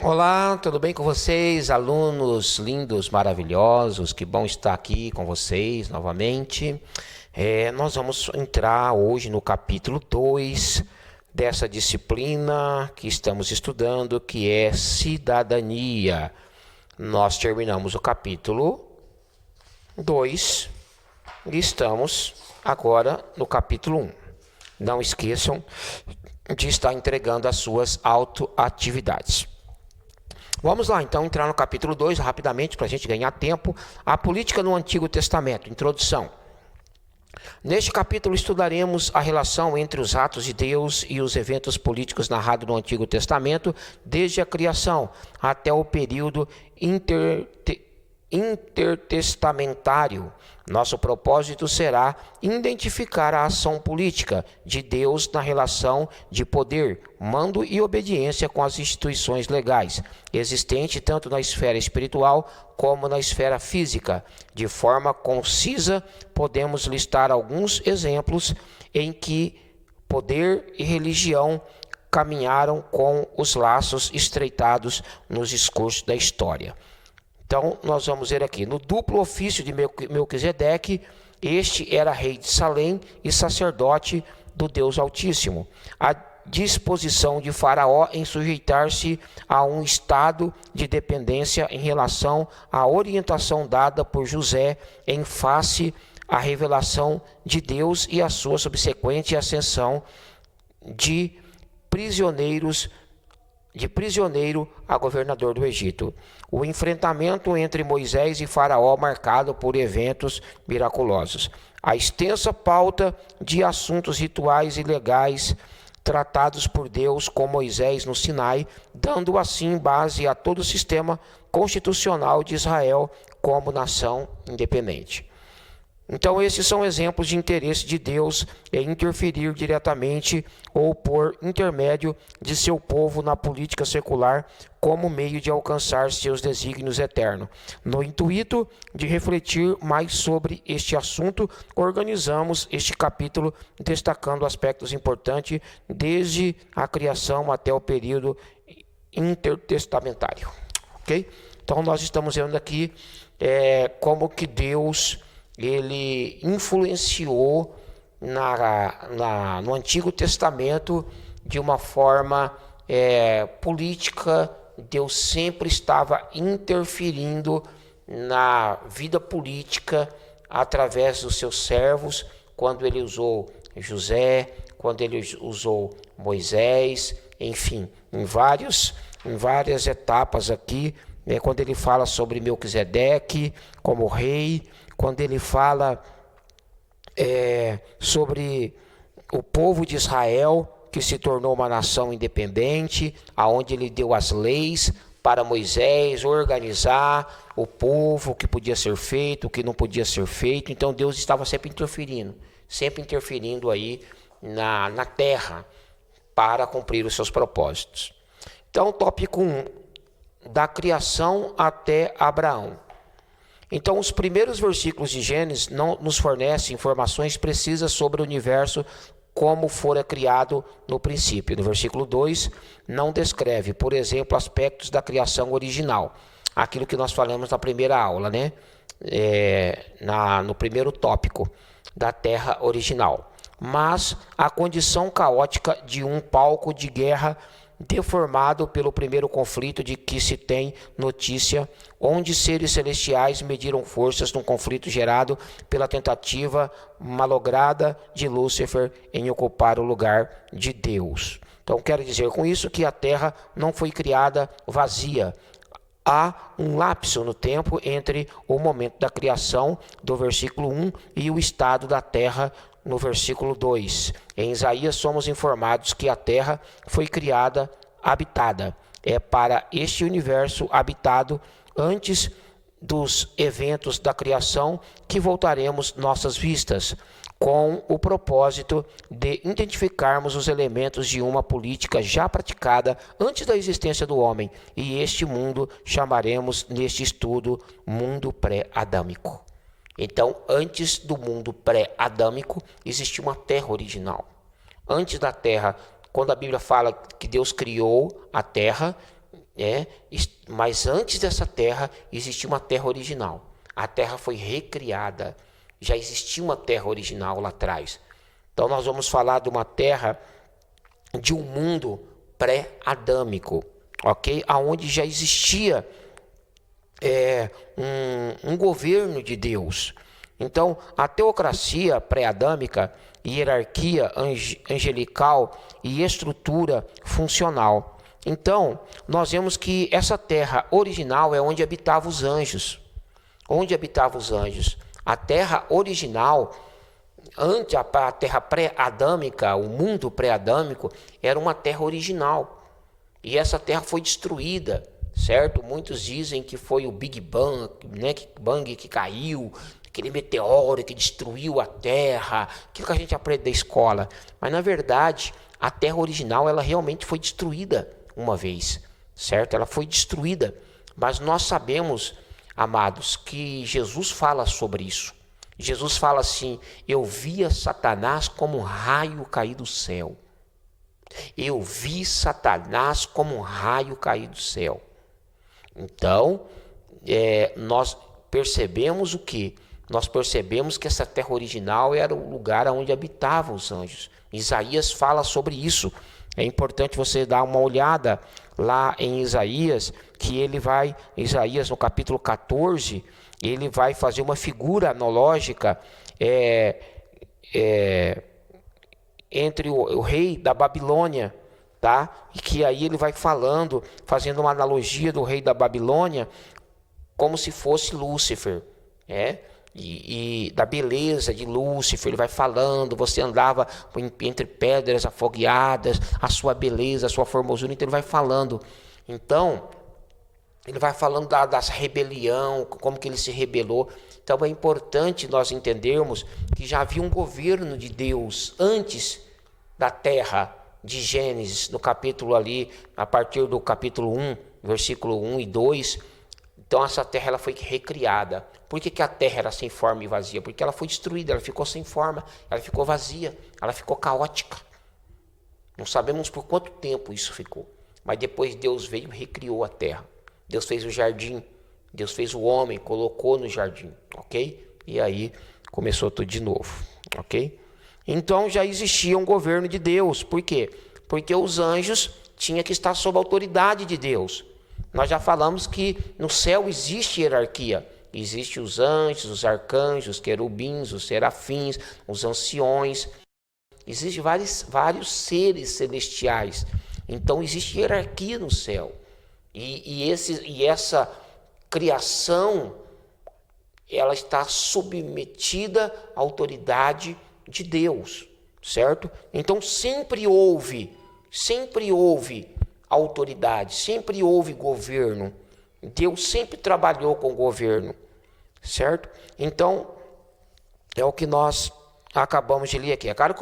Olá, tudo bem com vocês, alunos lindos, maravilhosos? Que bom estar aqui com vocês novamente. Nós vamos entrar hoje no capítulo 2 dessa disciplina que estamos estudando, que é cidadania. Nós terminamos o capítulo 2 e estamos agora no capítulo 1. Não esqueçam de estar entregando as suas autoatividades. Vamos lá, então, entrar no capítulo 2, rapidamente, para a gente ganhar tempo. A política no Antigo Testamento, introdução. Neste capítulo estudaremos a relação entre os atos de Deus e os eventos políticos narrados no Antigo Testamento, desde a criação até o período intertestamentário. Nosso propósito será identificar a ação política de Deus na relação de poder, mando e obediência com as instituições legais, existente tanto na esfera espiritual como na esfera física. De forma concisa, podemos listar alguns exemplos em que poder e religião caminharam com os laços estreitados nos discursos da história. Então, nós vamos ver aqui, no duplo ofício de Melquisedeque, este era rei de Salém e sacerdote do Deus Altíssimo. A disposição de Faraó em sujeitar-se a um estado de dependência em relação à orientação dada por José em face à revelação de Deus e a sua subsequente ascensão de prisioneiro a governador do Egito. O enfrentamento entre Moisés e Faraó marcado por eventos miraculosos. A extensa pauta de assuntos rituais e legais tratados por Deus com Moisés no Sinai, dando assim base a todo o sistema constitucional de Israel como nação independente. Então, esses são exemplos de interesse de Deus em interferir diretamente ou por intermédio de seu povo na política secular como meio de alcançar seus desígnios eternos. No intuito de refletir mais sobre este assunto, organizamos este capítulo destacando aspectos importantes desde a criação até o período intertestamentário. Ok? Então, nós estamos vendo aqui como que Deus ele influenciou no Antigo Testamento de uma forma política. Deus sempre estava interferindo na vida política através dos seus servos, quando ele usou José, quando ele usou Moisés, enfim, em várias etapas aqui, quando ele fala sobre Melquisedeque como rei, quando ele fala sobre o povo de Israel, que se tornou uma nação independente, aonde ele deu as leis para Moisés organizar o povo, o que podia ser feito, o que não podia ser feito. Então Deus estava sempre interferindo aí na terra para cumprir os seus propósitos. Então, tópico 1, da criação até Abraão. Então, os primeiros versículos de Gênesis não nos fornecem informações precisas sobre o universo como fora criado no princípio. No versículo 2, não descreve, por exemplo, aspectos da criação original. Aquilo que nós falamos na primeira aula, né? No primeiro tópico da terra original. Mas a condição caótica de um palco de guerra deformado pelo primeiro conflito de que se tem notícia, onde seres celestiais mediram forças num conflito gerado pela tentativa malograda de Lúcifer em ocupar o lugar de Deus. Então, quero dizer com isso que a Terra não foi criada vazia. Há um lapso no tempo entre o momento da criação, do versículo 1, e o estado da Terra, no versículo 2. Em Isaías somos informados que a terra foi criada habitada. É para este universo habitado antes dos eventos da criação que voltaremos nossas vistas, com o propósito de identificarmos os elementos de uma política já praticada antes da existência do homem, e este mundo chamaremos neste estudo mundo pré-adâmico. Então, antes do mundo pré-adâmico, existia uma terra original. Antes da terra, quando a Bíblia fala que Deus criou a terra, Mas antes dessa terra existia uma terra original. A terra foi recriada. Já existia uma terra original lá atrás. Então nós vamos falar de uma terra, de um mundo pré-adâmico, ok? Aonde já existia um governo de Deus. Então a teocracia pré-adâmica, hierarquia angelical e estrutura funcional. Então nós vemos que essa terra original é onde habitavam os anjos. Onde habitavam os anjos. A terra original, antes a terra pré-adâmica, o mundo pré-adâmico, era uma terra original. E essa terra foi destruída, certo? Muitos dizem que foi o Big Bang, Bang que caiu, aquele meteoro que destruiu a terra, aquilo que a gente aprende da escola. Mas na verdade, a terra original, ela realmente foi destruída uma vez, certo? Ela foi destruída. Mas nós sabemos, amados, que Jesus fala sobre isso. Jesus fala assim: eu via Satanás como um raio cair do céu. Eu vi Satanás como um raio cair do céu. Então, nós percebemos o quê? Nós percebemos que essa terra original era o lugar onde habitavam os anjos. Isaías fala sobre isso. É importante você dar uma olhada lá em Isaías, que Isaías no capítulo 14, ele vai fazer uma figura analógica entre o rei da Babilônia, tá? E que aí ele vai fazendo uma analogia do rei da Babilônia como se fosse Lúcifer, e da beleza de Lúcifer. Ele vai falando, você andava entre pedras afogueadas, a sua beleza, a sua formosura. Então ele vai falando. Então ele vai falando das rebelião, como que ele se rebelou. Então é importante nós entendermos que já havia um governo de Deus antes da terra de Gênesis, no capítulo ali, a partir do capítulo 1, versículo 1 e 2. Então essa terra ela foi recriada. Por que a terra era sem forma e vazia? Porque ela foi destruída, ela ficou sem forma, ela ficou vazia, ela ficou caótica. Não sabemos por quanto tempo isso ficou. Mas depois Deus veio e recriou a terra. Deus fez o jardim, Deus fez o homem, colocou no jardim, ok? E aí começou tudo de novo, ok? Então já existia um governo de Deus. Por quê? Porque os anjos tinham que estar sob a autoridade de Deus. Nós já falamos que no céu existe hierarquia. Existem os anjos, os arcanjos, os querubins, os serafins, os anciões. Existem vários seres celestiais. Então existe hierarquia no céu. E essa criação, ela está submetida à autoridade de Deus, certo? Então sempre houve autoridade, sempre houve governo. Deus sempre trabalhou com o governo, certo? Então é o que nós acabamos de ler aqui. É claro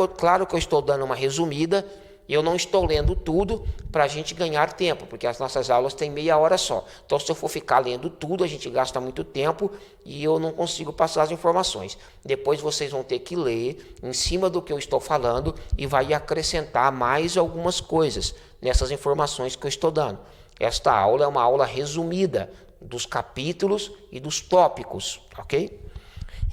que eu estou dando uma resumida. Eu não estou lendo tudo para a gente ganhar tempo, porque as nossas aulas têm meia hora só. Então, se eu for ficar lendo tudo, a gente gasta muito tempo e eu não consigo passar as informações. Depois vocês vão ter que ler em cima do que eu estou falando e vai acrescentar mais algumas coisas nessas informações que eu estou dando. Esta aula é uma aula resumida dos capítulos e dos tópicos, ok?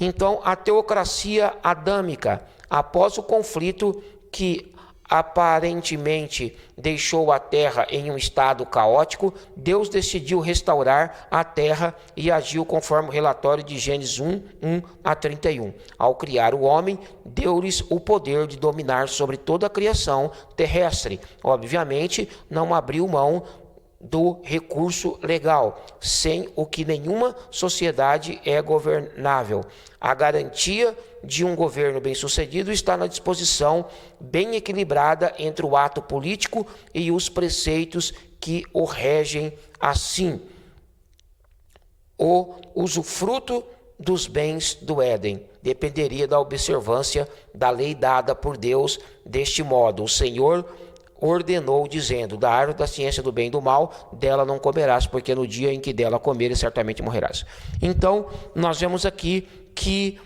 Então, a teocracia adâmica, após o conflito que aparentemente deixou a terra em um estado caótico, Deus decidiu restaurar a terra e agiu conforme o relatório de Gênesis 1, 1 a 31. Ao criar o homem, deu-lhes o poder de dominar sobre toda a criação terrestre. Obviamente, não abriu mão do recurso legal, sem o que nenhuma sociedade é governável. A garantia de um governo bem-sucedido está na disposição bem equilibrada entre o ato político e os preceitos que o regem. Assim, o usufruto dos bens do Éden dependeria da observância da lei dada por Deus. Deste modo, o Senhor ordenou, dizendo: da árvore da ciência do bem e do mal, dela não comerás, porque no dia em que dela comeres, certamente morrerás. Então, nós vemos aqui que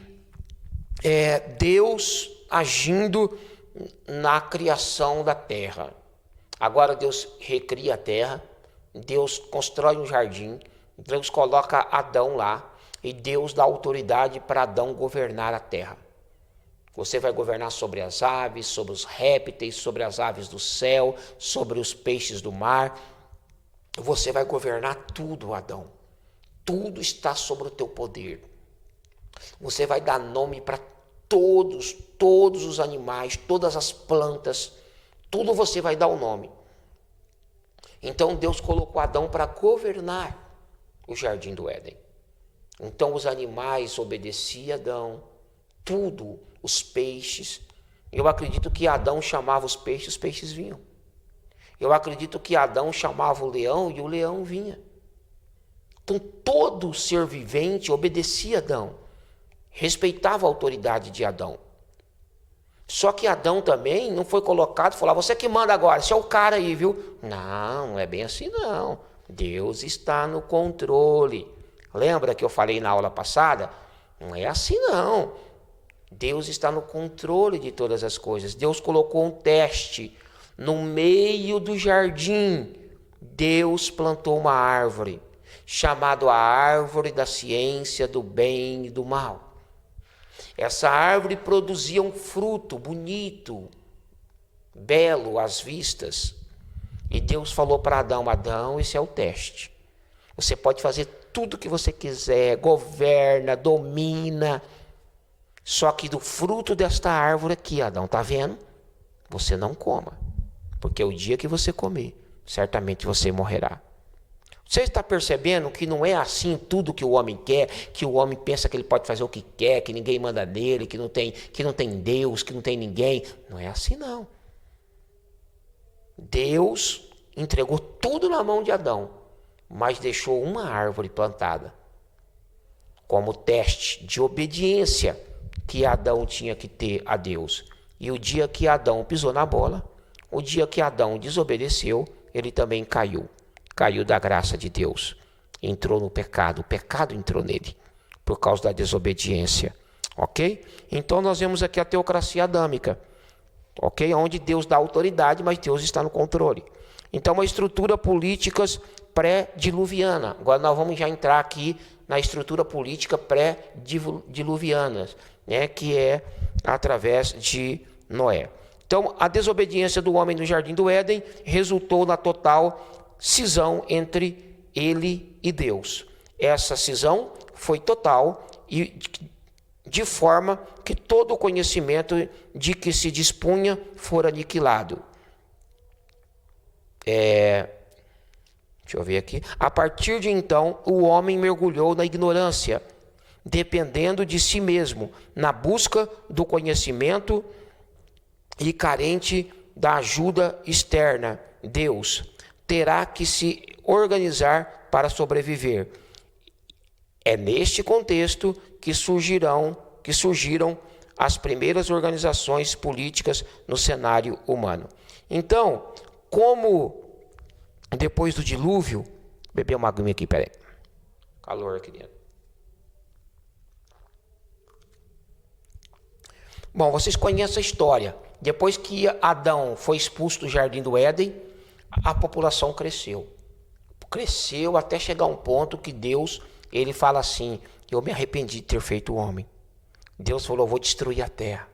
Deus agindo na criação da terra. Agora Deus recria a terra, Deus constrói um jardim, Deus coloca Adão lá e Deus dá autoridade para Adão governar a terra. Você vai governar sobre as aves, sobre os répteis, sobre as aves do céu, sobre os peixes do mar. Você vai governar tudo, Adão. Tudo está sobre o teu poder. Você vai dar nome para todos os animais, todas as plantas, tudo você vai dar o nome. Então Deus colocou Adão para governar o jardim do Éden. Então os animais obedeciam a Adão, tudo, os peixes. Eu acredito que Adão chamava os peixes vinham. Eu acredito que Adão chamava o leão e o leão vinha. Então todo ser vivente obedecia a Adão, respeitava a autoridade de Adão. Só que Adão também não foi colocado e falou: você que manda agora, você é o cara aí, viu? Não é bem assim não. Deus está no controle. Lembra que eu falei na aula passada? Não é assim não. Deus está no controle de todas as coisas. Deus colocou um teste no meio do jardim. Deus plantou uma árvore, chamada a árvore da ciência do bem e do mal. Essa árvore produzia um fruto bonito, belo às vistas. E Deus falou para Adão: Adão, esse é o teste. Você pode fazer tudo o que você quiser, governa, domina. Só que do fruto desta árvore aqui, Adão, tá vendo? Você não coma. Porque o dia que você comer, certamente você morrerá. Você está percebendo que não é assim tudo que o homem quer, que o homem pensa que ele pode fazer o que quer, que ninguém manda nele, que não tem Deus, que não tem ninguém. Não é assim não. Deus entregou tudo na mão de Adão, mas deixou uma árvore plantada como teste de obediência que Adão tinha que ter a Deus. E o dia que Adão pisou na bola, o dia que Adão desobedeceu, ele também caiu. Caiu da graça de Deus. Entrou no pecado. O pecado entrou nele por causa da desobediência. Ok? Então nós vemos aqui a teocracia adâmica. Ok? Onde Deus dá autoridade, mas Deus está no controle. Então uma estrutura política pré-diluviana. Agora nós vamos já entrar aqui na estrutura política pré-diluviana, né? Que é através de Noé. Então a desobediência do homem no jardim do Éden resultou na total cisão entre ele e Deus. Essa cisão foi total e de forma que todo o conhecimento de que se dispunha for aniquilado. Deixa eu ver aqui. A partir de então, o homem mergulhou na ignorância, dependendo de si mesmo, na busca do conhecimento e carente da ajuda externa, Deus. Terá que se organizar para sobreviver. É neste contexto que surgiram as primeiras organizações políticas no cenário humano. Então, como depois do dilúvio, beber uma aguinha aqui, peraí. Calor aqui dentro. Bom, vocês conhecem a história. Depois que Adão foi expulso do jardim do Éden, a população cresceu. Cresceu até chegar a um ponto que Deus, ele fala assim: eu me arrependi de ter feito o homem. Deus falou: vou destruir a terra.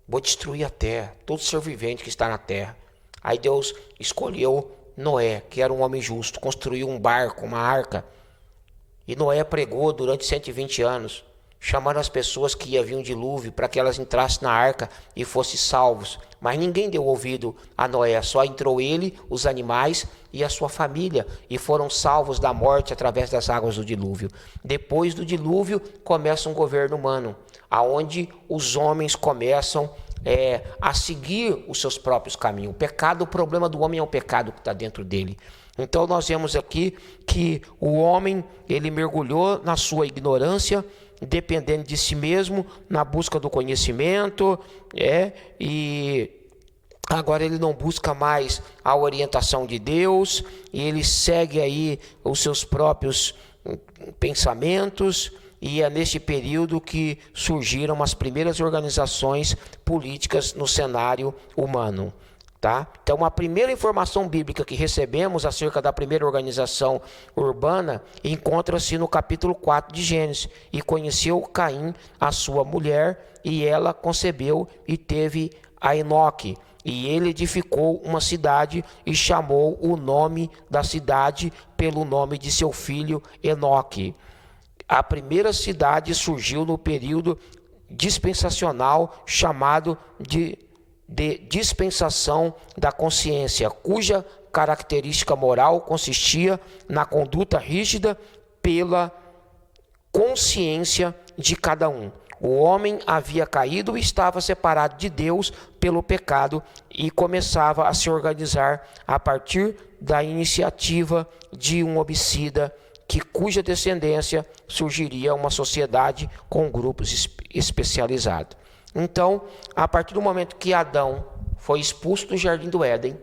Vou destruir a terra, todo ser vivente que está na terra. Aí Deus escolheu Noé, que era um homem justo, construiu um barco, uma arca. E Noé pregou durante 120 anos, chamando as pessoas que ia vir um dilúvio para que elas entrassem na arca e fossem salvos. Mas ninguém deu ouvido a Noé, só entrou ele, os animais e a sua família, e foram salvos da morte através das águas do dilúvio. Depois do dilúvio começa um governo humano, aonde os homens começam a seguir os seus próprios caminhos. O pecado, o problema do homem é o pecado que está dentro dele. Então nós vemos aqui que o homem, ele mergulhou na sua ignorância, dependendo de si mesmo, na busca do conhecimento, e agora ele não busca mais a orientação de Deus, e ele segue aí os seus próprios pensamentos, e é neste período que surgiram as primeiras organizações políticas no cenário humano. Tá? Então, a primeira informação bíblica que recebemos acerca da primeira organização urbana encontra-se no capítulo 4 de Gênesis. E conheceu Caim, a sua mulher, e ela concebeu e teve a Enoque. E ele edificou uma cidade e chamou o nome da cidade pelo nome de seu filho Enoque. A primeira cidade surgiu no período dispensacional chamado de dispensação da consciência, cuja característica moral consistia na conduta rígida pela consciência de cada um. O homem havia caído e estava separado de Deus pelo pecado e começava a se organizar a partir da iniciativa de um homicida cuja descendência surgiria uma sociedade com grupos especializados. Então, a partir do momento que Adão foi expulso do Jardim do Éden,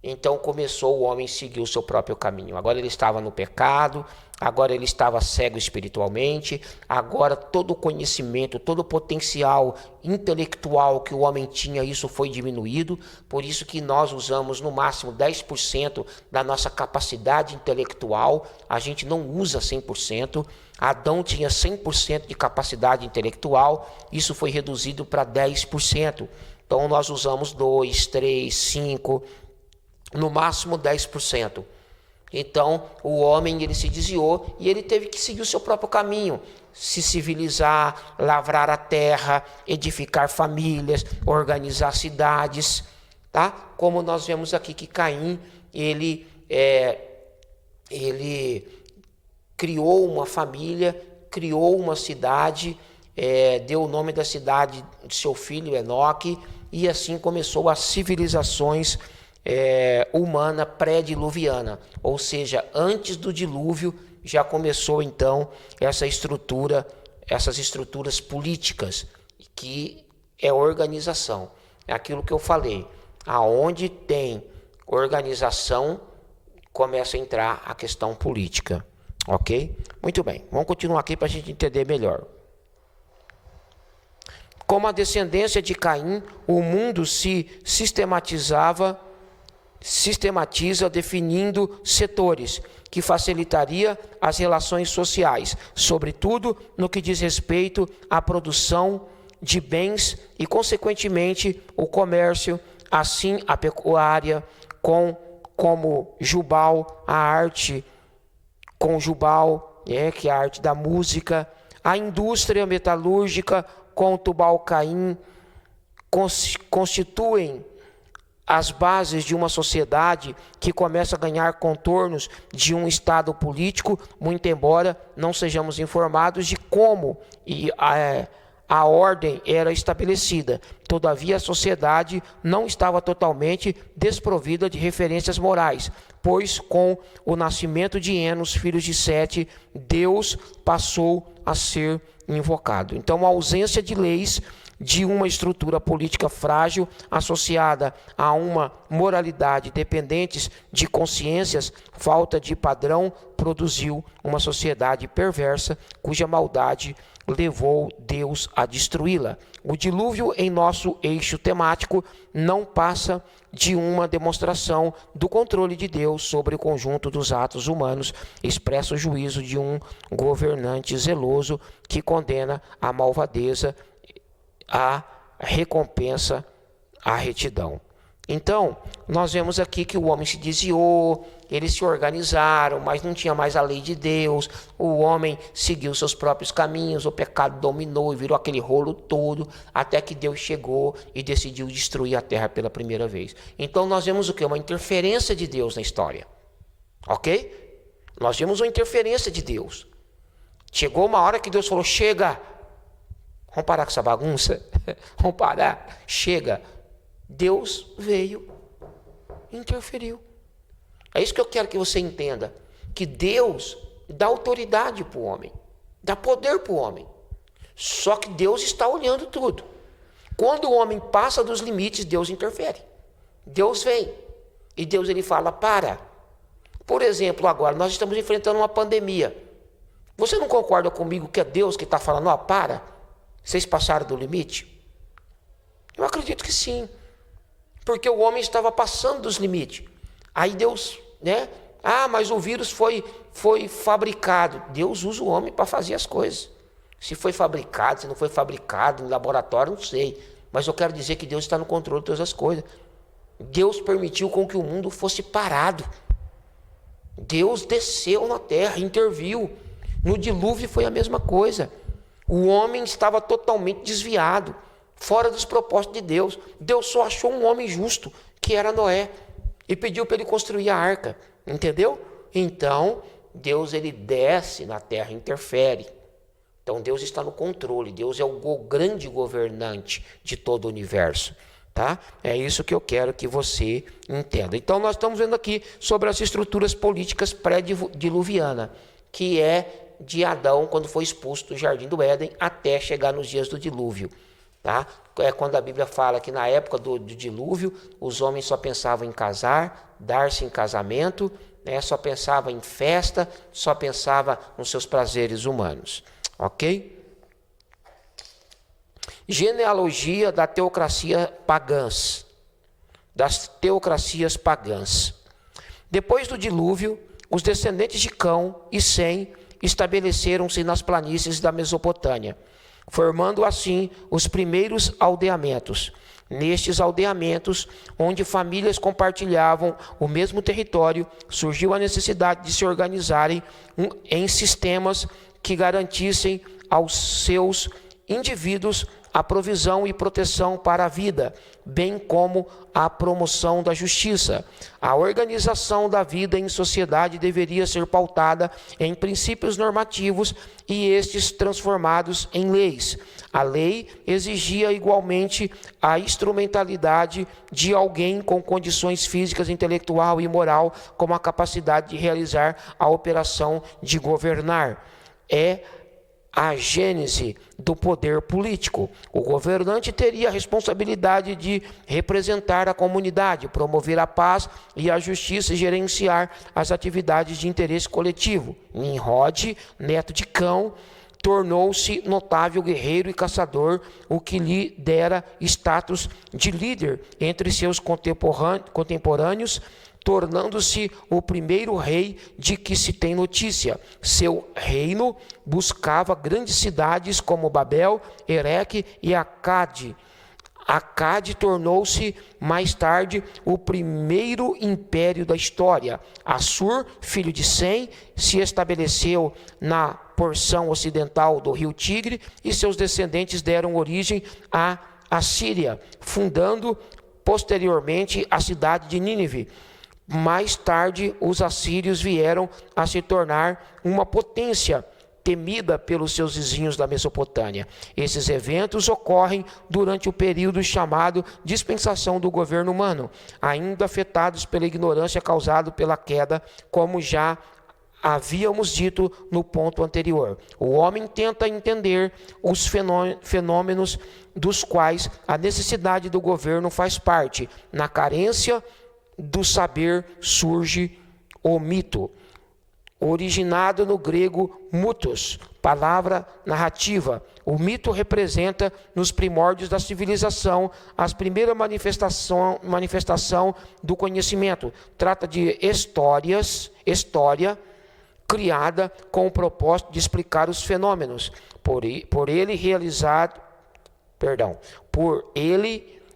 então começou o homem a seguir o seu próprio caminho. Agora ele estava no pecado, agora ele estava cego espiritualmente, agora todo o conhecimento, todo o potencial intelectual que o homem tinha, isso foi diminuído. Por isso que nós usamos no máximo 10% da nossa capacidade intelectual, a gente não usa 100%. Adão tinha 100% de capacidade intelectual, isso foi reduzido para 10%. Então nós usamos 2, 3, 5, no máximo 10%. Então o homem ele se desviou e ele teve que seguir o seu próprio caminho, se civilizar, lavrar a terra, edificar famílias, organizar cidades, tá? Como nós vemos aqui que Caim ele criou uma família, criou uma cidade, deu o nome da cidade de seu filho Enoque, e assim começou as civilizações humana pré-diluviana, ou seja, antes do dilúvio já começou então essas estruturas políticas, que é organização. É aquilo que eu falei, aonde tem organização começa a entrar a questão política, ok? Muito bem, vamos continuar aqui para a gente entender melhor. Como a descendência de Caim, o mundo se sistematiza definindo setores que facilitaria as relações sociais, sobretudo no que diz respeito à produção de bens e, consequentemente, o comércio, assim a pecuária, como Jubal, a arte com Jubal, que é a arte da música, a indústria metalúrgica com Tubal-Caim, constituem as bases de uma sociedade que começa a ganhar contornos de um estado político, muito embora não sejamos informados de como a ordem era estabelecida. Todavia, a sociedade não estava totalmente desprovida de referências morais, pois com o nascimento de Enos, filhos de Sete, Deus passou a ser invocado. Então, a ausência de leis, de uma estrutura política frágil associada a uma moralidade dependentes de consciências, falta de padrão, produziu uma sociedade perversa cuja maldade levou Deus a destruí-la. O dilúvio em nosso eixo temático não passa de uma demonstração do controle de Deus sobre o conjunto dos atos humanos, expressa o juízo de um governante zeloso que condena a malvadeza, a recompensa, a retidão. Então, nós vemos aqui que o homem se desviou, eles se organizaram, mas não tinha mais a lei de Deus, o homem seguiu seus próprios caminhos, o pecado dominou e virou aquele rolo todo, até que Deus chegou e decidiu destruir a terra pela primeira vez. Então nós vemos o quê? Uma interferência de Deus na história, ok? Nós vemos uma interferência de Deus. Chegou uma hora que Deus falou, chega, vamos parar com essa bagunça, vamos parar, chega. Deus veio e interferiu. É isso que eu quero que você entenda, que Deus dá autoridade para o homem, dá poder para o homem, só que Deus está olhando tudo. Quando o homem passa dos limites, Deus interfere, Deus vem, e Deus ele fala, para. Por exemplo, agora nós estamos enfrentando uma pandemia, você não concorda comigo que é Deus que está falando, ó, para, vocês passaram do limite? Eu acredito que sim. porque o homem estava passando dos limites. Aí Deus, né? Mas o vírus foi fabricado. Deus usa o homem para fazer as coisas. Se foi fabricado, se não foi fabricado em laboratório, não sei. Mas eu quero dizer que Deus está no controle de todas as coisas. Deus permitiu com que o mundo fosse parado. Deus desceu na terra, interviu. No dilúvio foi a mesma coisa. O homem estava totalmente desviado, fora dos propósitos de Deus. Deus só achou um homem justo, que era Noé, e pediu para ele construir a arca. Entendeu? Então, Deus ele desce na terra, interfere. Então, Deus está no controle. Deus é o grande governante de todo o universo. Tá? É isso que eu quero que você entenda. Então, nós estamos vendo aqui sobre as estruturas políticas pré-diluviana, que é de Adão, quando foi expulso do Jardim do Éden, até chegar nos dias do dilúvio. Tá? É quando a Bíblia fala que na época do dilúvio, os homens só pensavam em casar, dar-se em casamento, né? Só pensavam em festa, só pensavam nos seus prazeres humanos. Ok? Genealogia da teocracia pagãs, das teocracias pagãs. Depois do dilúvio, os descendentes de Cão e Sem estabeleceram-se nas planícies da Mesopotâmia, formando assim os primeiros aldeamentos. Nestes aldeamentos, onde famílias compartilhavam o mesmo território, surgiu a necessidade de se organizarem em sistemas que garantissem aos seus indivíduos a provisão e proteção para a vida, bem como a promoção da justiça. A organização da vida em sociedade deveria ser pautada em princípios normativos e estes transformados em leis. A lei exigia igualmente a instrumentalidade de alguém com condições físicas, intelectual e moral, como a capacidade de realizar a operação de governar. É a gênese do poder político. O governante teria a responsabilidade de representar a comunidade, promover a paz e a justiça e gerenciar as atividades de interesse coletivo. Nimrod, neto de Cão, tornou-se notável guerreiro e caçador, o que lhe dera status de líder entre seus contemporâneos, tornando-se o primeiro rei de que se tem notícia. Seu reino buscava grandes cidades como Babel, Ereque e Acade. Acade tornou-se mais tarde o primeiro império da história. Assur, filho de Sem, se estabeleceu na porção ocidental do rio Tigre e seus descendentes deram origem à Assíria, fundando posteriormente a cidade de Nínive. Mais tarde, os assírios vieram a se tornar uma potência temida pelos seus vizinhos da Mesopotâmia. Esses eventos ocorrem durante o período chamado dispensação do governo humano, ainda afetados pela ignorância causada pela queda, como já havíamos dito no ponto anterior. O homem tenta entender os fenômenos dos quais a necessidade do governo faz parte. Na carência do saber surge o mito, originado no grego mutos, palavra narrativa. O mito representa nos primórdios da civilização as primeiras manifestação do conhecimento. Trata de história criada com o propósito de explicar os fenômenos. Por ele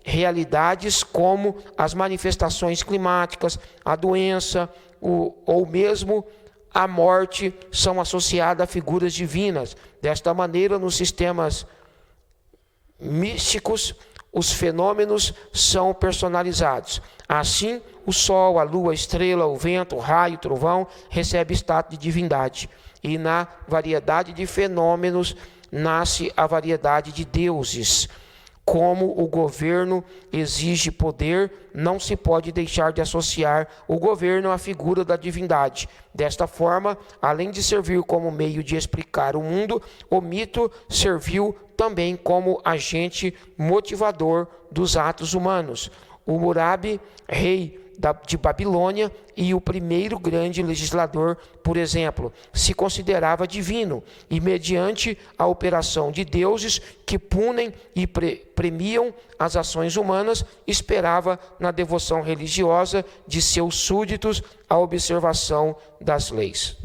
realidades como as manifestações climáticas, a doença ou mesmo a morte são associadas a figuras divinas. Desta maneira, nos sistemas místicos, os fenômenos são personalizados. Assim, o sol, a lua, a estrela, o vento, o raio, o trovão recebem status de divindade. E na variedade de fenômenos nasce a variedade de deuses. Como o governo exige poder, não se pode deixar de associar o governo à figura da divindade. Desta forma, além de servir como meio de explicar o mundo, o mito serviu também como agente motivador dos atos humanos. o Murabi, rei de Babilônia e o primeiro grande legislador, por exemplo, se considerava divino e, mediante a operação de deuses que punem e premiam as ações humanas, esperava na devoção religiosa de seus súditos a observação das leis.